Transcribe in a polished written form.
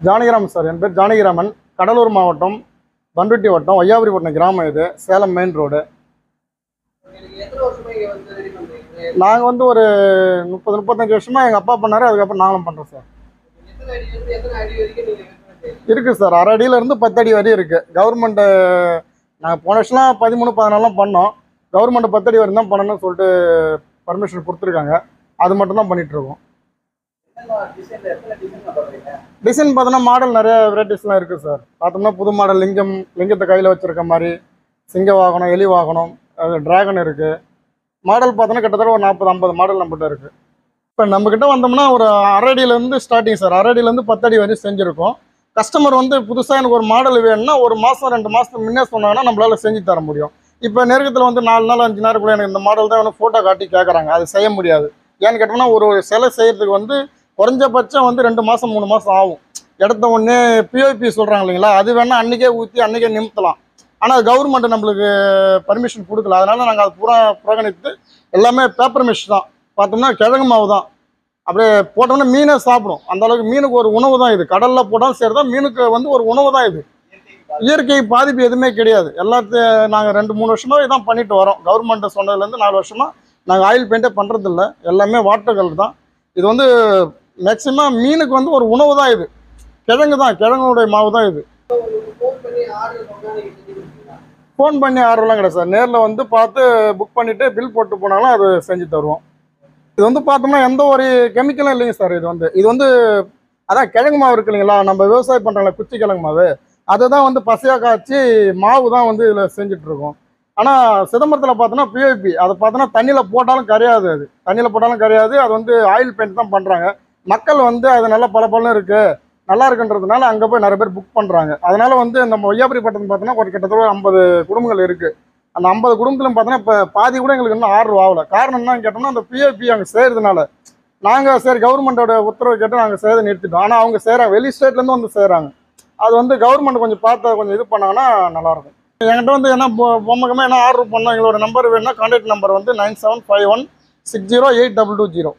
Janakiraman sir. என் பேர் ஜானகிராமன். கடலூர் மாவட்டம், பண்ருட்டி வட்டம், வையாபுரிப்பட்டினம் கிராமம். இது சேலம் மெயின் ரோடு. நாங்கள் வந்து ஒரு 30-35 வருஷமா எங்கள் அப்பா பண்ணாரு. அதுக்கப்புறம் நாங்களும் பண்ணுறோம் சார். இருக்குது சார். 1/2 அடியிலேருந்து 10 அடி வரையும் இருக்குது. கவர்மெண்ட்டு நாங்கள் போன வருஷம்லாம் 13-14 பண்ணோம். கவர்மெண்ட் 10 அடி வரையும் தான் பண்ணணும்னு சொல்லிட்டு பர்மிஷன் கொடுத்துருக்காங்க. அது மட்டும் தான் பண்ணிகிட்ருக்கோம். டிசைன் பார்த்தோன்னா மாடல் நிறைய வெரைட்டிஸ்லாம் இருக்குது சார். பார்த்தோம்னா புது மாடல் லிங்கத்தை கையில் வச்சுருக்க மாதிரி, சிங்க வாகனம், எலி வாகனம், டிராகன் இருக்குது. மாடல் பார்த்தோன்னா கிட்டத்தட்ட ஒரு 40-50 மாடல் நம்மகிட்ட இருக்குது. இப்போ நம்மக்கிட்ட வந்தோம்னா ஒரு 1/2 அடியிலேருந்து ஸ்டார்டிங் சார். 1/2 அடியிலேருந்து 10 அடி வரையும் செஞ்சுருக்கோம். கஸ்டமர் வந்து புதுசாக எனக்கு ஒரு மாடல் வேணும்னா 1 மாதம் 2 மாதத்துக்கு முன்னே சொன்னாங்கன்னா நம்மளால் செஞ்சு தர முடியும். இப்போ நெருக்கத்தில் வந்து 4 நாள் 5 நாளுக்குள்ளே எனக்கு இந்த மாடல் தான் வேணும் ஃபோட்டோ காட்டி கேட்குறாங்க. அது செய்ய முடியாது. ஏன்னு கேட்டோம்னா ஒரு சிலை செய்கிறதுக்கு வந்து குறைஞ்சபட்சம் வந்து 2 மாதம் 3 மாதம் ஆகும். இடத்த ஒன்று பிஓபி சொல்கிறாங்க இல்லைங்களா, அது வேணால் அன்றைக்கே ஊற்றி அன்றைக்கே நிமித்தலாம். ஆனால் கவர்மெண்ட் நம்மளுக்கு பர்மிஷன் கொடுக்கல. அதனால் நாங்கள் அது புறக்கணித்து எல்லாமே பேப்பர் மெஷ் தான். பார்த்தோம்னா கிழங்கு மாவு தான். அப்படியே போட்டோம்னா மீனே சாப்பிடும். அந்த அளவுக்கு மீனுக்கு ஒரு உணவு தான் இது. கடலில் போட்டாலும் சரி தான், மீனுக்கு வந்து ஒரு உணவு தான் இது. இயற்கை பாதிப்பு எதுவுமே கிடையாது. எல்லாத்தையும் நாங்கள் 2-3 வருஷமாக இதான் பண்ணிட்டு வரோம். கவர்மெண்ட்டை சொன்னதுலேருந்து 4 வருஷமாக நாங்கள் ஆயில் பெயிண்டே பண்ணுறதில்ல. எல்லாமே வாட்டர் கலர் தான். இது வந்து மேக்சிமம் மீனுக்கு வந்து ஒரு உணவு தான் இது. கிழங்கு தான், கிழங்குடைய மாவு தான் இது. ஃபோன் பண்ணி ஆர்டர்லாம் கிடையாது சார். நேரில் வந்து பார்த்து புக் பண்ணிவிட்டு பில் போட்டு போனாலும் அது செஞ்சு தருவோம். இது வந்து பார்த்தோம்னா எந்த ஒரு கெமிக்கலும் இல்லைங்க சார். இது வந்து அதான் கிழங்கு மாவு இருக்கு இல்லைங்களா, நம்ம விவசாயம் பண்ணுறாங்களே குச்சி கிழங்கு மாவு, அதை தான் வந்து பசையாக காய்ச்சி மாவு தான் வந்து இதில் செஞ்சிட்ருக்கோம். ஆனால் சிதம்பரத்தில் பார்த்தோன்னா பிஓபி, அதை பார்த்தோன்னா தண்ணியில் போட்டாலும் கரையாது. அது தண்ணியில் போட்டாலும் கரையாது. அது வந்து ஆயில் பெயிண்ட் தான் பண்ணுறாங்க. மக்கள் வந்து அது நல்லா பல இருக்குது, நல்லா இருக்குன்றதுனால அங்கே போய் நிறைய பேர் புக் பண்ணுறாங்க. அதனால் வந்து நம்ம வையாபுரிப்பட்டினம் பார்த்தோன்னா ஒரு கிட்டத்தட்ட 50 குடும்பங்கள் இருக்குது. அந்த 50 குடும்பத்திலும் பார்த்தோன்னா இப்போ பாதி கூட எங்களுக்கு இன்னும் ஆர்டர் ஆகலை. காரணம் என்னன்னு கேட்டோம்னா அந்த பிஓபி அங்கே செய்கிறதுனால நாங்கள் சரி கவர்மெண்ட்டோட உத்தரவு கேட்டு நாங்கள் செய்யறதை நிறுத்திட்டோம். ஆனால் அவங்க செய்கிறாங்க, வெளி ஸ்டேட்லேருந்து வந்து செய்கிறாங்க. அது வந்து கவர்மெண்ட் கொஞ்சம் பார்த்து கொஞ்சம் இது பண்ணாங்கன்னா நல்லாயிருக்கும். என்கிட்ட வந்து என்ன பொம்மகமாக என்ன ஆர்டர் பண்ணோம், எங்களோட நம்பர் வேணும்னா கான்டாக்ட் நம்பர் வந்து 9751608220.